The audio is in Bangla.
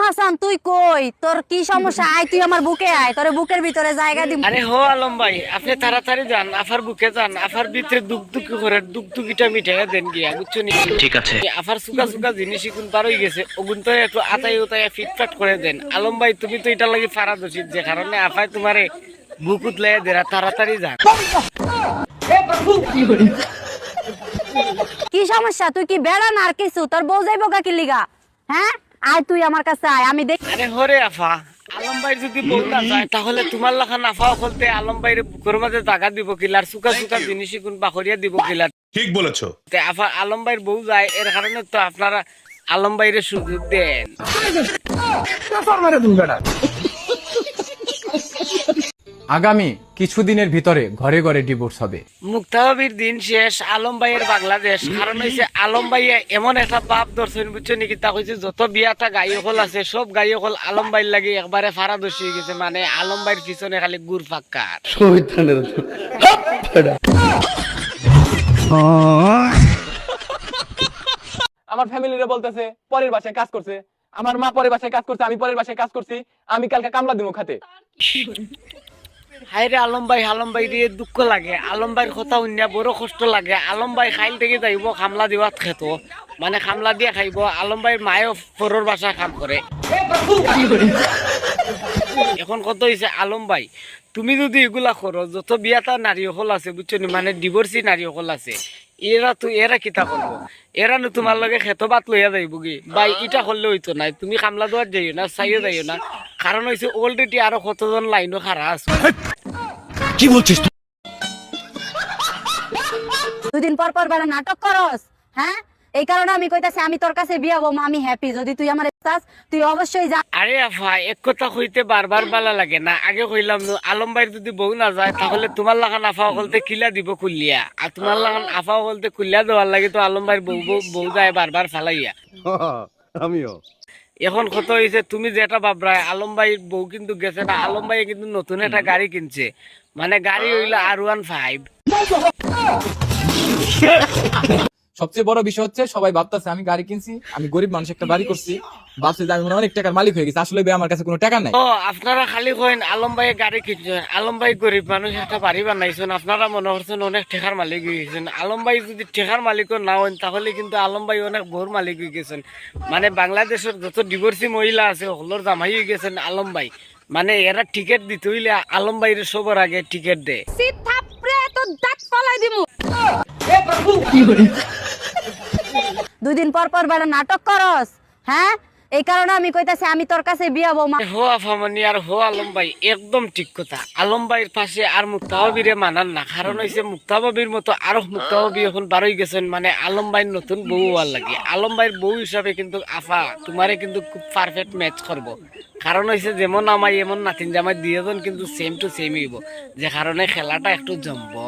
হাসান তুই কই তোর কি সমস্যা আয় তুই আমার বুকে আয় তোর বুকের ভিতরে জায়গা দিব আরে হো আলম ভাই আপনি তাড়াতাড়ি যান আফার বুকে যান আফার ভিতরে দুকদুকি করে দুকদুকিটা মিটাইয়া দেন গিয়া বুঝছো নি ঠিক আছে আফার সুকা সুকা জিনিস কোন পার হয়ে গেছে ওগুন তো একটু আতাই উতাই ফিটফাট করে দেন আলম ভাই তুমি তো এটা লাগি ফারাদ উচিত যে কারণে আফাই তোমারে বুকুত লাইয়া দেরা তাড়াতাড়ি যান কি সমস্যা তুই কি বেড়া না আর কিছু তোর বউ যাইব কি লিগা হ্যাঁ আয় তুই আমার কাছে আয় আমি দেখ আরে হরে আফা আলম ভাই যদি বউ না যায় তাহলে তোমার লাখান আফাও বলতে আলম ভাইয়ের বুকের মাঝে জায়গা দিব কিলার সুকা সুকা জিনিস কোন বাখরিয়া দিব কিলার ঠিক বলেছো আফা আলম ভাইয়ের বউ যায় এর কারণে তো আপনারা আলম ভাইয়ের সুযোগ দেন আগামী কিছুদিনের ভিতরে ঘরে ঘরে ডিভোর্স হবে। মুক্তাবাবির দিন শেষ আলম ভাইয়ের বাংলাদেশ কারণ হয়েছে আলম ভাইয়া এমন একটা পাপ দর্শন বুঝছো নাকি তা হয়েছে যত বিয়াটা গায়ক আছে সব গায়ক আলম ভাইয়ের লাগে একবারে ফারাদর্শী হয়ে গেছে মানে আলম ভাইয়ের পিছনে খালি গুড় ফাক্কার আমার ফ্যামিলিরে বলতেছে পরের বাসায় কাজ করছে, আমার মা পরের বাসায় কাজ করছে, আমি পরের বাসায় কাজ করছি, আমি কালকে কামলা দিব খাতে। হায় রে আলম ভাই রে দুঃখ লাগে আলম ভাইয়ের কথা উন্না বড় কষ্ট লাগে আলম ভাই খাইল থেকে যাইব খামলা দিবাত খেত মানে খামলা দিয়ে খাইব আলম ভাইয়ের মায়েও পরের বাসা কাম করে এখন কত হয়েছে আলম ভাই তুমি যদি এগুলা করো যত বিয়াটা নারী হল আছে বুঝছো নি মানে ডিভোর্সি নারী হল আছে এরা কিতা করবো এরা নো তোমার লগে খেত বাত লইয়া যাইব কি ভাই ইটা করলে হইতো না তুমি কামলা দেওয়ার যাইও না চাইও যাইও না কারণ হয়েছে অলরেডি আরো কতজন লাইনও খারা আছে কি বলছিস দুদিন পর পর বেড়া নাটক করস হ্যাঁ এই কারণে আমি কইতাছি আমি তোর কাছে বিয়া বউ আমি হ্যাপি যদি তুই আমার চাস তুই অবশ্যই যা আরে আফা এক কথা কইতে বারবার ভালো লাগে না আগে কইলাম আলম ভাইয়ের যদি বউ না যায় তাহলে তোমার লাগান আফা বলতে কিলা দিব কুলিয়া আর তোমার লাগান আফা বলতে কুলিয়া দেওয়ার লাগে তো আলম ভাইয়ের বউ যায় বারবার ফালাইয়া আমিও এখন কত হয়েছে তুমি যেটা ভাবরায় আলম ভাইয়ের বউ কিন্তু গেছে না আলম ভাই কিন্তু নতুন একটা গাড়ি কিনছে মানে গাড়ি হইলো R15 সবচেয়ে বড় বিষয় হচ্ছে সবাই ভাবতেছে আমি গাড়ি কিনছি, আমি গরিব মানুষ একটা বাড়ি করছি, ভাবছে যে আমি অনেক টাকার মালিক হয়ে গেছি, আসলে ভাই আমার কাছে কোনো টাকা নাই। ও আপনারা খালি কইন আলম ভাই গাড়ি কিনছেন আলম ভাই গরিব মানুষ একটা বাড়ি বানাইছেন আপনারা মনে করছেন অনেক টেকার মালিক হয়ে গেছেন আলম ভাই যদি টেকার মালিকও না হন তাহলে কিন্তু আলম ভাই অনেক বড় মালিক হয়ে গেছেন মানে বাংলাদেশের যত ডিভোর্সি মহিলা আছে হলোর জামাই হয়ে গেছেন আলম ভাই মানে এরা টিকিট দিতে হইলে আলম ভাইয়ের সবার আগে টিকিট দেয় দুদিন পর পর বেড়া নাটক করস হ্যাঁ এই কারণে আমি কইতাছি আমি তোর কাছে বিয়া বউ হো আফামানি আর হো আলম ভাই একদম ঠিক কথা আলম ভাইয়ের পাশে আর মুক্তাবাবিরে মানান না কারণ হইছে মুক্তাবাবির মতো আরো মুক্তাবাবি এখন বারোই গেছেন মানে আলম ভাইয়ের নতুন বউ হওয়ার লাগে আলম ভাইয়ের বউ হিসাবে কিন্তু আফা তোমারে কিন্তু খুব পারফেক্ট ম্যাচ করবো কারণ হইছে যেমন আমাই এমন নাতিন জামাই দুইজন কিন্তু সেম টু সেম হইব যে কারণে খেলাটা একটু জমবো